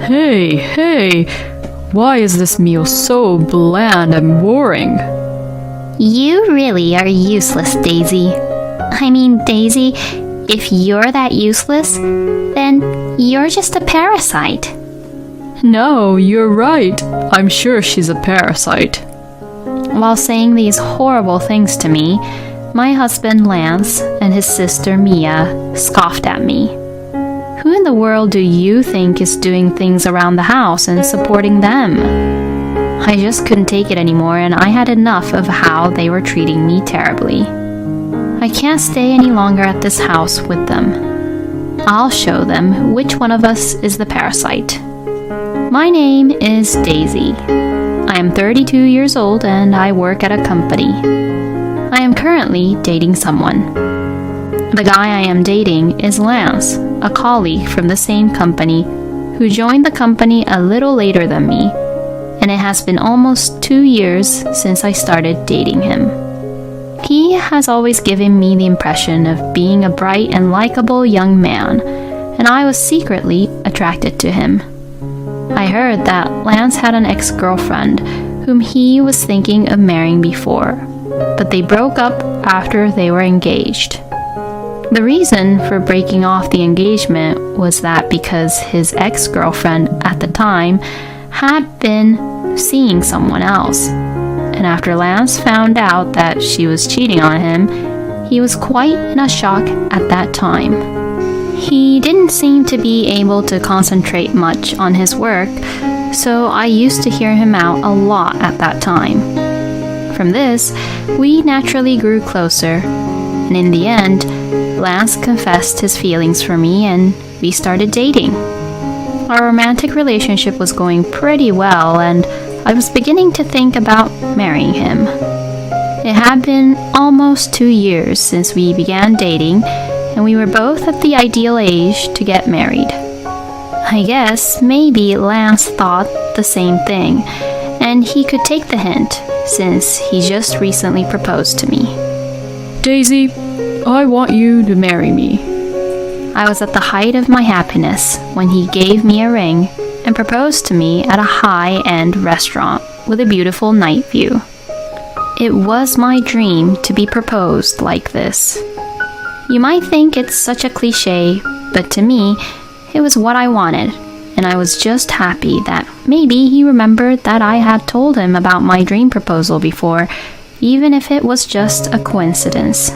Hey, why is this meal so bland and boring? You really are useless, Daisy. I mean, Daisy, if you're that useless, then you're just a parasite. No, you're right. I'm sure she's a parasite. While saying these horrible things to me, my husband Lance and his sister Mia scoffed at me. Who in the world do you think is doing things around the house and supporting them? I just couldn't take it anymore, and I had enough of how they were treating me terribly. I can't stay any longer at this house with them. I'll show them which one of us is the parasite. My name is Daisy. I am 32 years old and I work at a company. I am currently dating someone. The guy I am dating is Lance, a colleague from the same company who joined the company a little later than me, and it has been almost 2 years since I started dating him. He has always given me the impression of being a bright and likable young man, and I was secretly attracted to him. I heard that Lance had an ex-girlfriend whom he was thinking of marrying before, but they broke up after they were engaged. The reason for breaking off the engagement was that because his ex-girlfriend at the time had been seeing someone else, and after Lance found out that she was cheating on him, he was quite in a shock at that time. He didn't seem to be able to concentrate much on his work, so I used to hear him out a lot at that time. From this, we naturally grew closer, and in the end, Lance confessed his feelings for me and we started dating. Our romantic relationship was going pretty well, and I was beginning to think about marrying him. It had been almost 2 years since we began dating, and we were both at the ideal age to get married. I guess maybe Lance thought the same thing, and he could take the hint since he just recently proposed to me. Daisy, I want you to marry me. I was at the height of my happiness when he gave me a ring and proposed to me at a high-end restaurant with a beautiful night view. It was my dream to be proposed like this. You might think it's such a cliche, but to me, it was what I wanted, and I was just happy that maybe he remembered that I had told him about my dream proposal before, even if it was just a coincidence.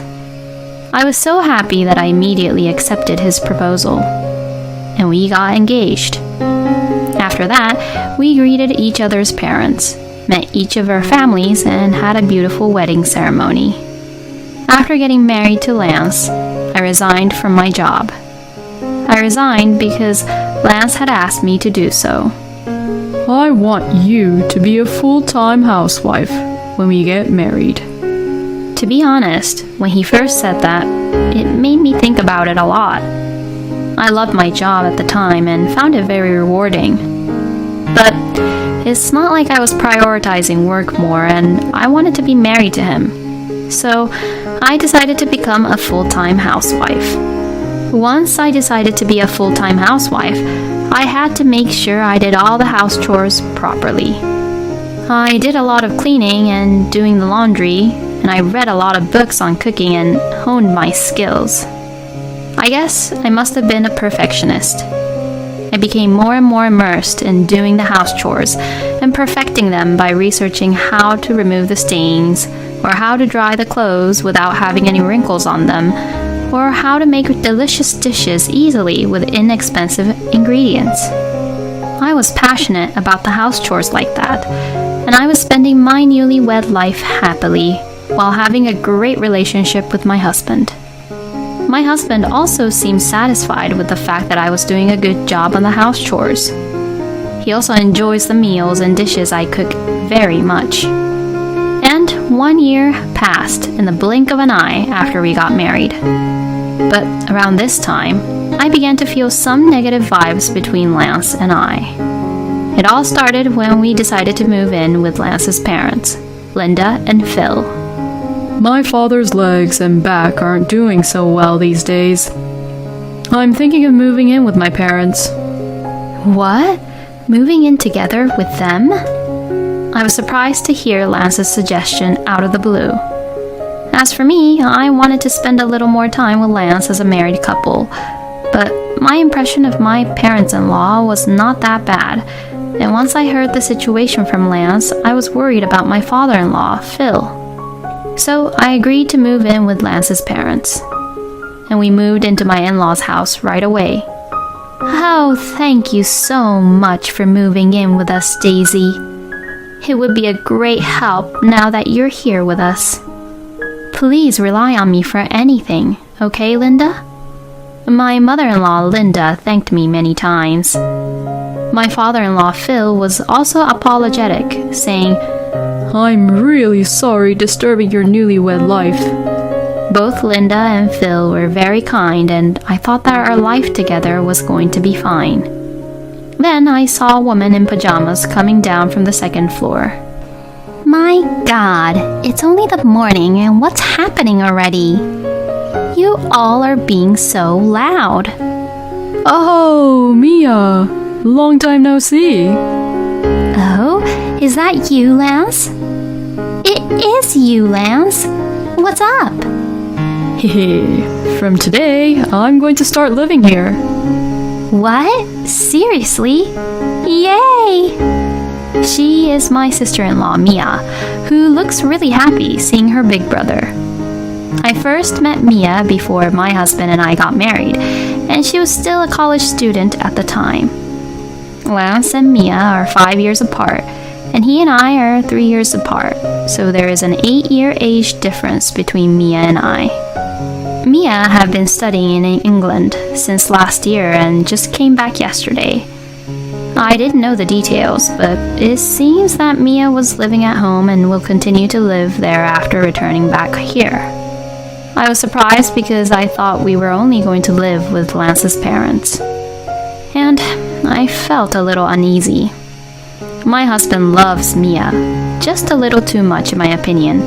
I was so happy that I immediately accepted his proposal, and we got engaged. After that, we greeted each other's parents, met each of our families, and had a beautiful wedding ceremony. After getting married to Lance, I resigned from my job. I resigned because Lance had asked me to do so. I want you to be a full-time housewife when we get married. To be honest, when he first said that, it made me think about it a lot. I loved my job at the time and found it very rewarding. But it's not like I was prioritizing work more, and I wanted to be married to him. So I decided to become a full-time housewife. Once I decided to be a full-time housewife, I had to make sure I did all the house chores properly. I did a lot of cleaning and doing the laundry, and I read a lot of books on cooking and honed my skills. I guess I must have been a perfectionist. I became more and more immersed in doing the house chores and perfecting them by researching how to remove the stains, or how to dry the clothes without having any wrinkles on them, or how to make delicious dishes easily with inexpensive ingredients. I was passionate about the house chores like that, and I was spending my newlywed life happily while having a great relationship with my husband. My husband also seemed satisfied with the fact that I was doing a good job on the house chores. He also enjoys the meals and dishes I cook very much. And 1 year passed in the blink of an eye after we got married. But around this time, I began to feel some negative vibes between Lance and I. It all started when we decided to move in with Lance's parents, Linda and Phil. My father's legs and back aren't doing so well these days. I'm thinking of moving in with my parents. What? Moving in together with them? I was surprised to hear Lance's suggestion out of the blue. As for me, I wanted to spend a little more time with Lance as a married couple, but my impression of my parents-in-law was not that bad, and once I heard the situation from Lance, I was worried about my father-in-law, Phil. So I agreed to move in with Lance's parents, and we moved into my in-laws' house right away. Oh, thank you so much for moving in with us, Daisy. It would be a great help now that you're here with us. Please rely on me for anything, okay, Linda? My mother-in-law, Linda, thanked me many times. My father-in-law, Phil, was also apologetic, saying, I'm really sorry disturbing your newlywed life. Both Linda and Phil were very kind, and I thought that our life together was going to be fine. Then I saw a woman in pajamas coming down from the second floor. My God, it's only the morning, and what's happening already? You all are being so loud. Oh, Mia! Long time no see. Oh, is that you, Lance? It is you, Lance. What's up? Hehe. From today, I'm going to start living here. What? Seriously? Yay! She is my sister-in-law, Mia, who looks really happy seeing her big brother. I first met Mia before my husband and I got married, and she was still a college student at the time. Lance and Mia are 5 years apart, and he and I are 3 years apart, so there is an 8-year age difference between Mia and I. Mia had been studying in England since last year and just came back yesterday. I didn't know the details, but it seems that Mia was living at home and will continue to live there after returning back here. I was surprised because I thought we were only going to live with Lance's parents. And I felt a little uneasy. My husband loves Mia, just a little too much in my opinion,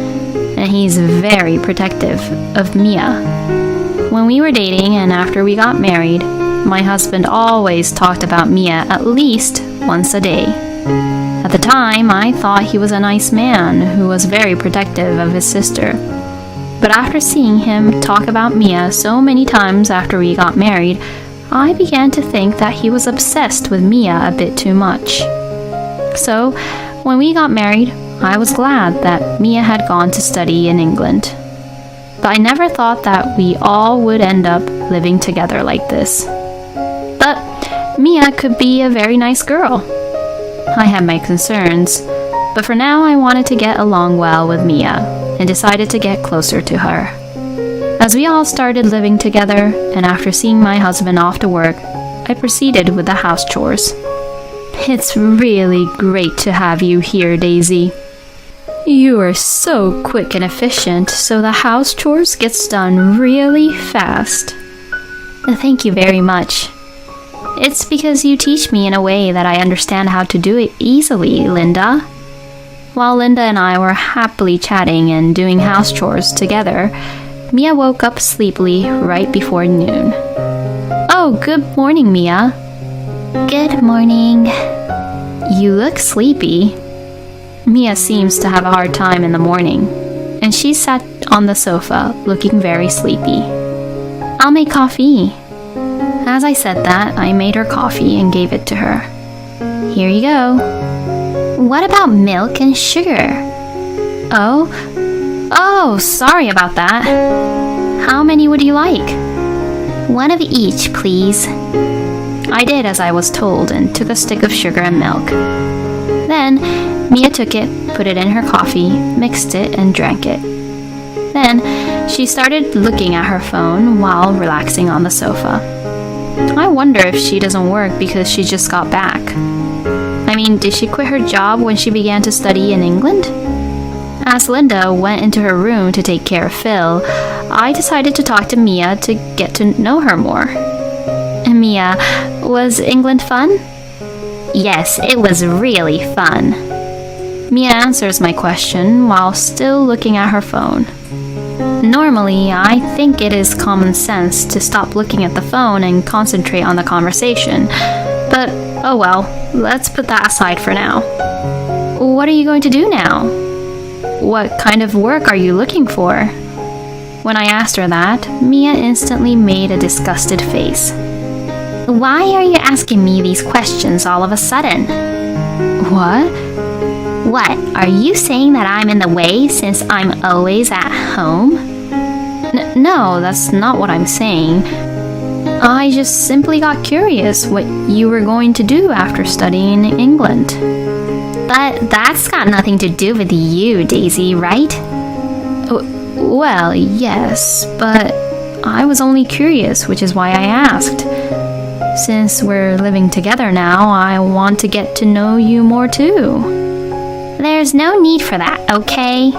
and he's very protective of Mia. When we were dating and after we got married, my husband always talked about Mia at least once a day. At the time, I thought he was a nice man who was very protective of his sister. But after seeing him talk about Mia so many times after we got married, I began to think that he was obsessed with Mia a bit too much. So, when we got married, I was glad that Mia had gone to study in England. But I never thought that we all would end up living together like this. But Mia could be a very nice girl. I had my concerns, but for now I wanted to get along well with Mia and decided to get closer to her. As we all started living together, and after seeing my husband off to work, I proceeded with the house chores. It's really great to have you here, Daisy. You are so quick and efficient, so the house chores gets done really fast. Thank you very much. It's because you teach me in a way that I understand how to do it easily, Linda. While Linda and I were happily chatting and doing house chores together, Mia woke up sleepily right before noon. Oh, good morning, Mia. Good morning. You look sleepy. Mia seems to have a hard time in the morning, and she sat on the sofa looking very sleepy. I'll make coffee. As I said that, I made her coffee and gave it to her. Here you go. What about milk and sugar? Oh, sorry about that. How many would you like? One of each, please. I did as I was told and took a stick of sugar and milk. Then, Mia took it, put it in her coffee, mixed it, and drank it. Then, she started looking at her phone while relaxing on the sofa. I wonder if she doesn't work because she just got back. I mean, did she quit her job when she began to study in England? As Linda went into her room to take care of Phil, I decided to talk to Mia to get to know her more. Mia, was England fun? Yes, it was really fun. Mia answers my question while still looking at her phone. Normally, I think it is common sense to stop looking at the phone and concentrate on the conversation, but Oh well, let's put that aside for now. What are you going to do now? What kind of work are you looking for? When I asked her that, Mia instantly made a disgusted face. Why are you asking me these questions all of a sudden? What? What, are you saying that I'm in the way since I'm always at home? No, that's not what I'm saying. I just simply got curious what you were going to do after studying in England. But that's got nothing to do with you, Daisy, right? Well, yes, but I was only curious, which is why I asked. Since we're living together now, I want to get to know you more too. There's no need for that, okay?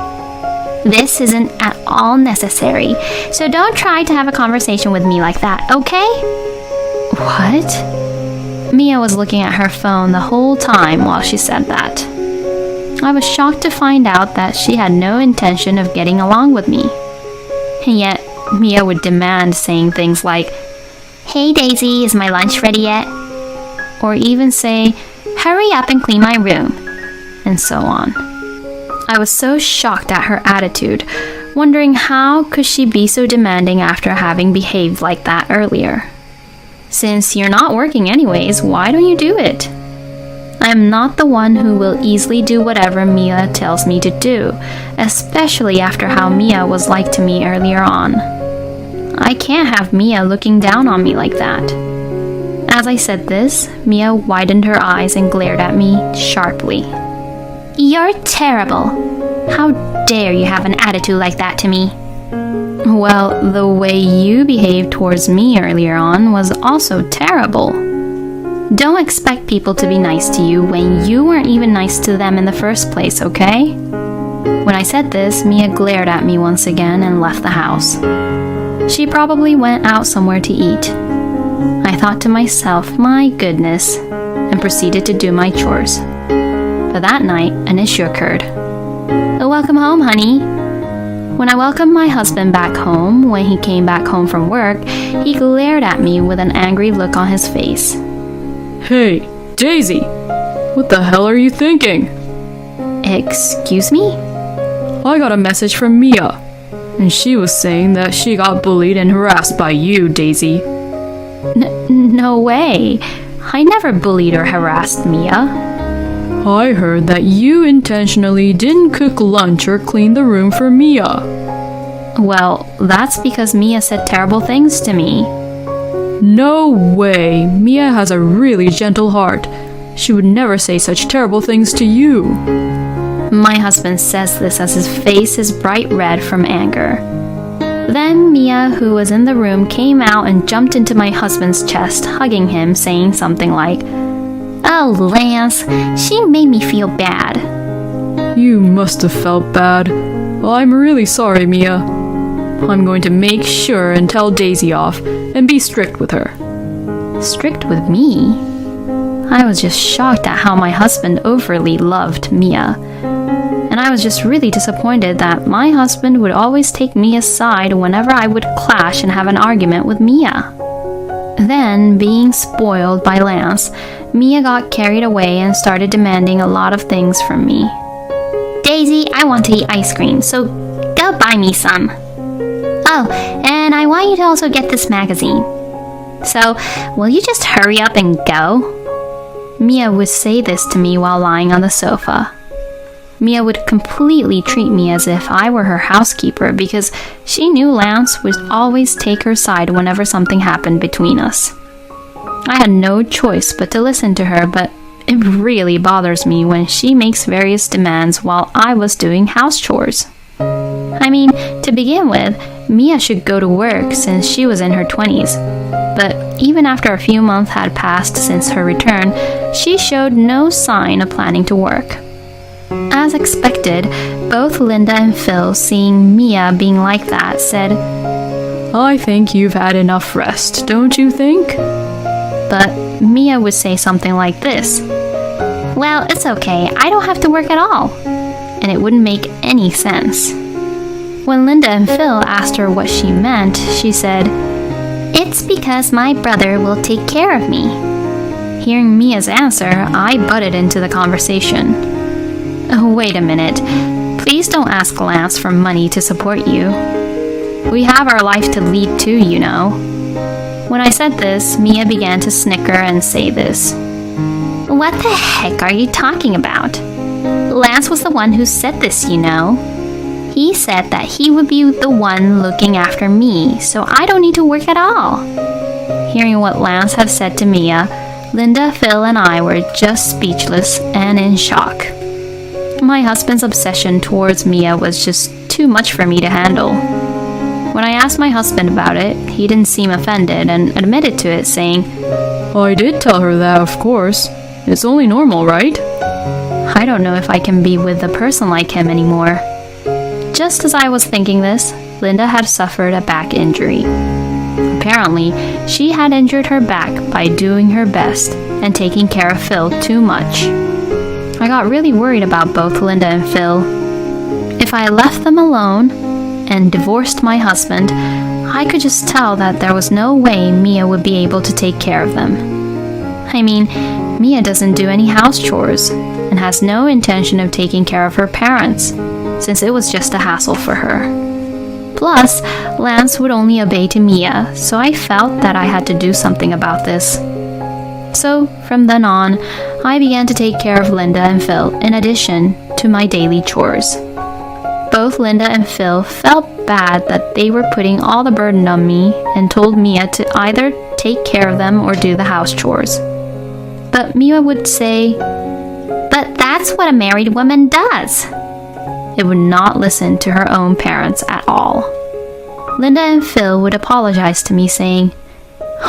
This isn't at all necessary, so don't try to have a conversation with me like that, okay? What? Mia was looking at her phone the whole time while she said that. I was shocked to find out that she had no intention of getting along with me. And yet, Mia would demand saying things like, "Hey Daisy, is my lunch ready yet?" Or even say, "Hurry up and clean my room," and so on. I was so shocked at her attitude, wondering how could she be so demanding after having behaved like that earlier. Since you're not working anyways, why don't you do it? I am not the one who will easily do whatever Mia tells me to do, especially after how Mia was like to me earlier on. I can't have Mia looking down on me like that. As I said this, Mia widened her eyes and glared at me sharply. You're terrible. How dare you have an attitude like that to me? Well, the way you behaved towards me earlier on was also terrible. Don't expect people to be nice to you when you weren't even nice to them in the first place, okay? When I said this, Mia glared at me once again and left the house. She probably went out somewhere to eat. I thought to myself, my goodness, and proceeded to do my chores. But that night, an issue occurred. Welcome home, honey. When I welcomed my husband back home, when he came back home from work, he glared at me with an angry look on his face. Hey, Daisy, what the hell are you thinking? Excuse me? I got a message from Mia, and she was saying that she got bullied and harassed by you, Daisy. No way. I never bullied or harassed Mia. I heard that you intentionally didn't cook lunch or clean the room for Mia. Well, that's because Mia said terrible things to me. No way. Mia has a really gentle heart. She would never say such terrible things to you. My husband says this as his face is bright red from anger. Then Mia, who was in the room, came out and jumped into my husband's chest, hugging him, saying something like, "Oh, Lance, she made me feel bad." You must have felt bad. Well, I'm really sorry, Mia. I'm going to make sure and tell Daisy off and be strict with her. Strict with me? I was just shocked at how my husband overly loved Mia. And I was just really disappointed that my husband would always take me aside whenever I would clash and have an argument with Mia. Then, being spoiled by Lance, Mia got carried away and started demanding a lot of things from me. Daisy, I want to eat ice cream, so go buy me some. Oh, and I want you to also get this magazine. So, will you just hurry up and go? Mia would say this to me while lying on the sofa. Mia would completely treat me as if I were her housekeeper because she knew Lance would always take her side whenever something happened between us. I had no choice but to listen to her, but it really bothers me when she makes various demands while I was doing house chores. I mean, to begin with, Mia should go to work since she was in her 20s. But even after a few months had passed since her return, she showed no sign of planning to work. As expected, both Linda and Phil, seeing Mia being like that, said, I think you've had enough rest, don't you think? But Mia would say something like this, Well, it's okay, I don't have to work at all. And it wouldn't make any sense. When Linda and Phil asked her what she meant, she said, It's because my brother will take care of me. hearing Mia's answer, I butted into the conversation. Oh, wait a minute. Please don't ask Lance for money to support you. We have our life to lead too, you know. When I said this, Mia began to snicker and say this. What the heck are you talking about? Lance was the one who said this, you know. He said that he would be the one looking after me, so I don't need to work at all. Hearing what Lance had said to Mia, Linda, Phil, and I were just speechless and in shock. My husband's obsession towards Mia was just too much for me to handle. When I asked my husband about it, he didn't seem offended and admitted to it, saying, I did tell her that, of course. It's only normal, right? I don't know if I can be with a person like him anymore. Just as I was thinking this, Linda had suffered a back injury. Apparently, she had injured her back by doing her best and taking care of Phil too much. I got really worried about both Linda and Phil. If I left them alone and divorced my husband, I could just tell that there was no way Mia would be able to take care of them. I mean, Mia doesn't do any house chores and has no intention of taking care of her parents, since it was just a hassle for her. Plus, Lance would only obey to Mia, so I felt that I had to do something about this. So, from then on, I began to take care of Linda and Phil in addition to my daily chores. Both Linda and Phil felt bad that they were putting all the burden on me and told Mia to either take care of them or do the house chores. But Mia would say, "But that's what a married woman does." It would not listen to her own parents at all. Linda and Phil would apologize to me, saying,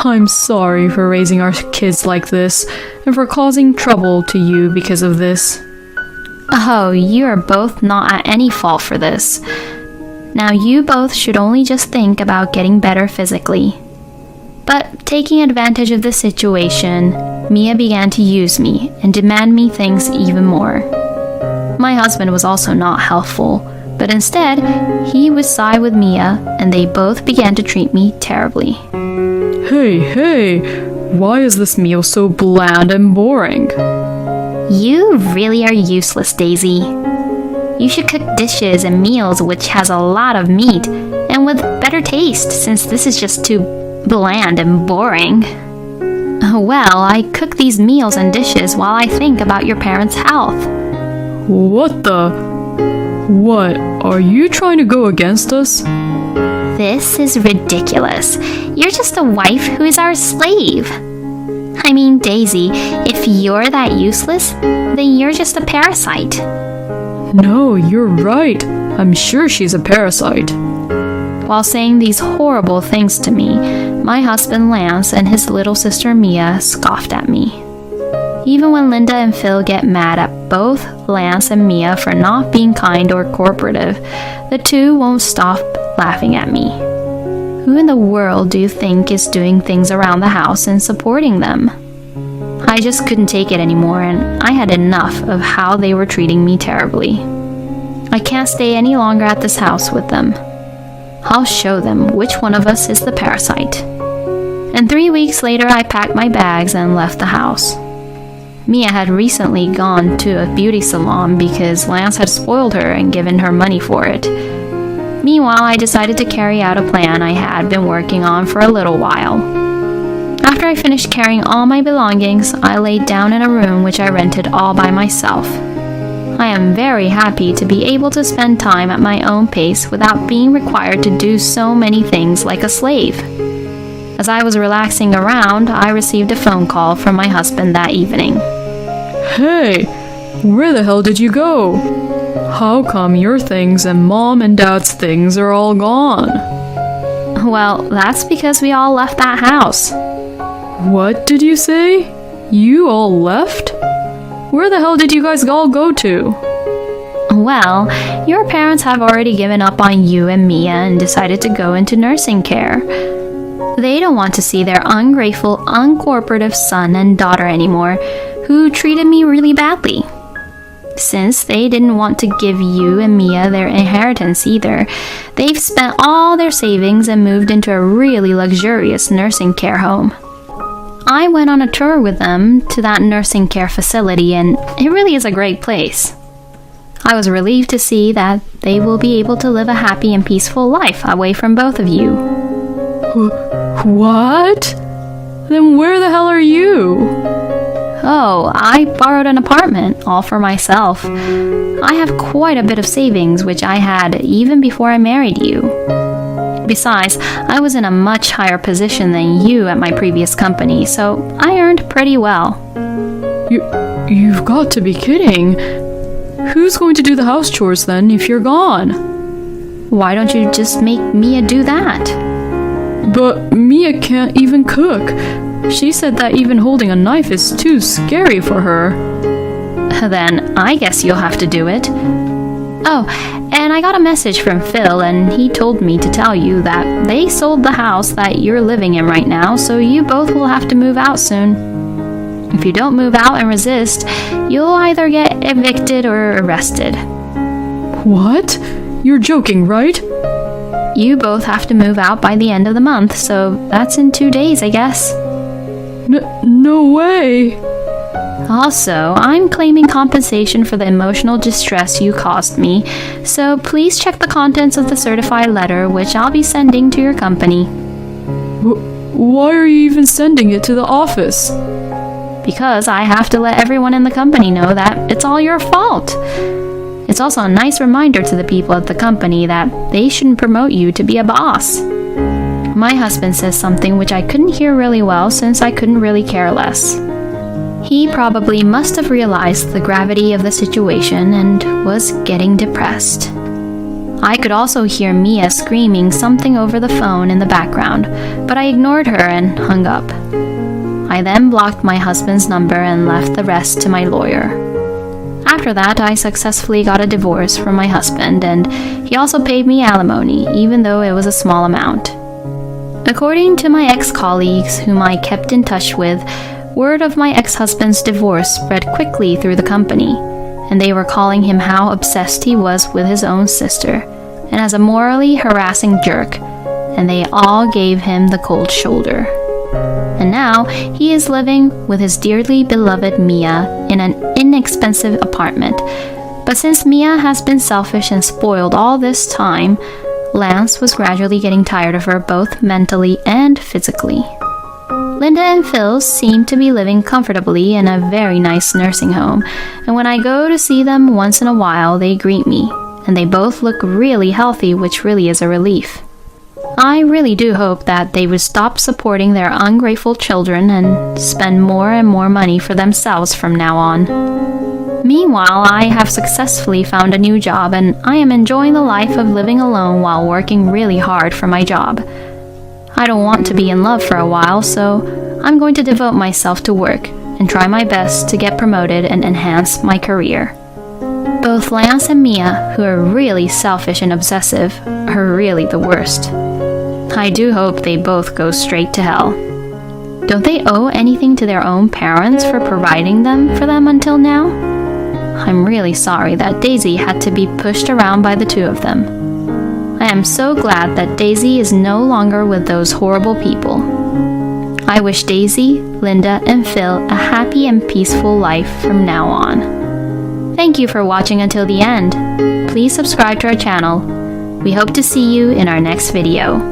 I'm sorry for raising our kids like this and for causing trouble to you because of this. "Oh, you are both not at any fault for this. Now you both should only just think about getting better physically." But taking advantage of the situation, Mia began to use me and demand me things even more. My husband was also not helpful, but instead, he would side with Mia and they both began to treat me terribly. Hey, why is this meal so bland and boring? You really are useless, Daisy. You should cook dishes and meals which has a lot of meat and with better taste, since this is just too bland and boring. Well, I cook these meals and dishes while I think about your parents' health. What? Are you trying to go against us? This is ridiculous. You're just a wife who is our slave. I mean, Daisy, if you're that useless, then you're just a parasite. No, you're right. I'm sure she's a parasite. While saying these horrible things to me, my husband Lance and his little sister Mia scoffed at me. Even when Linda and Phil get mad at both Lance and Mia for not being kind or cooperative, the two won't stop laughing at me. Who in the world do you think is doing things around the house and supporting them? I just couldn't take it anymore, and I had enough of how they were treating me terribly. I can't stay any longer at this house with them. I'll show them which one of us is the parasite. And 3 weeks later, I packed my bags and left the house. Mia had recently gone to a beauty salon because Lance had spoiled her and given her money for it. Meanwhile, I decided to carry out a plan I had been working on for a little while. After I finished carrying all my belongings, I laid down in a room which I rented all by myself. I am very happy to be able to spend time at my own pace without being required to do so many things like a slave. As I was relaxing around, I received a phone call from my husband that evening. Hey, where the hell did you go? How come your things and Mom and Dad's things are all gone? Well, that's because we all left that house. What did you say? You all left? Where the hell did you guys all go to? Well, your parents have already given up on you and Mia and decided to go into nursing care. They don't want to see their ungrateful, uncooperative son and daughter anymore, who treated me really badly. Since they didn't want to give you and Mia their inheritance either, they've spent all their savings and moved into a really luxurious nursing care home. I went on a tour with them to that nursing care facility, and it really is a great place. I was relieved to see that they will be able to live a happy and peaceful life away from both of you. What? Then where the hell are you? Oh, I borrowed an apartment, all for myself. I have quite a bit of savings, which I had even before I married you. Besides, I was in a much higher position than you at my previous company, so I earned pretty well. You've got to be kidding. Who's going to do the house chores then if you're gone? Why don't you just make Mia do that? But Mia can't even cook. She said that even holding a knife is too scary for her. Then I guess you'll have to do it. Oh, and I got a message from Phil, and he told me to tell you that they sold the house that you're living in right now, so you both will have to move out soon. If you don't move out and resist, you'll either get evicted or arrested. What? You're joking, right? You both have to move out by the end of the month, so that's in 2 days, I guess. No way! Also, I'm claiming compensation for the emotional distress you caused me, so please check the contents of the certified letter, which I'll be sending to your company. Why are you even sending it to the office? Because I have to let everyone in the company know that it's all your fault. It's also a nice reminder to the people at the company that they shouldn't promote you to be a boss. My husband says something which I couldn't hear really well since I couldn't really care less. He probably must have realized the gravity of the situation and was getting depressed. I could also hear Mia screaming something over the phone in the background, but I ignored her and hung up. I then blocked my husband's number and left the rest to my lawyer. After that, I successfully got a divorce from my husband, and he also paid me alimony, even though it was a small amount. According to my ex-colleagues, whom I kept in touch with, word of my ex-husband's divorce spread quickly through the company, and they were calling him how obsessed he was with his own sister, and as a morally harassing jerk, and they all gave him the cold shoulder. And now he is living with his dearly beloved Mia in an inexpensive apartment. But since Mia has been selfish and spoiled all this time, Lance was gradually getting tired of her both mentally and physically. Linda and Phil seem to be living comfortably in a very nice nursing home, and when I go to see them once in a while, they greet me, and they both look really healthy, which really is a relief. I really do hope that they would stop supporting their ungrateful children and spend more and more money for themselves from now on. Meanwhile, I have successfully found a new job, and I am enjoying the life of living alone while working really hard for my job. I don't want to be in love for a while, so I'm going to devote myself to work and try my best to get promoted and enhance my career. Both Lance and Mia, who are really selfish and obsessive, are really the worst. I do hope they both go straight to hell. Don't they owe anything to their own parents for providing them for them until now? I'm really sorry that Daisy had to be pushed around by the two of them. I am so glad that Daisy is no longer with those horrible people. I wish Daisy, Linda, and Phil a happy and peaceful life from now on. Thank you for watching until the end. Please subscribe to our channel. We hope to see you in our next video.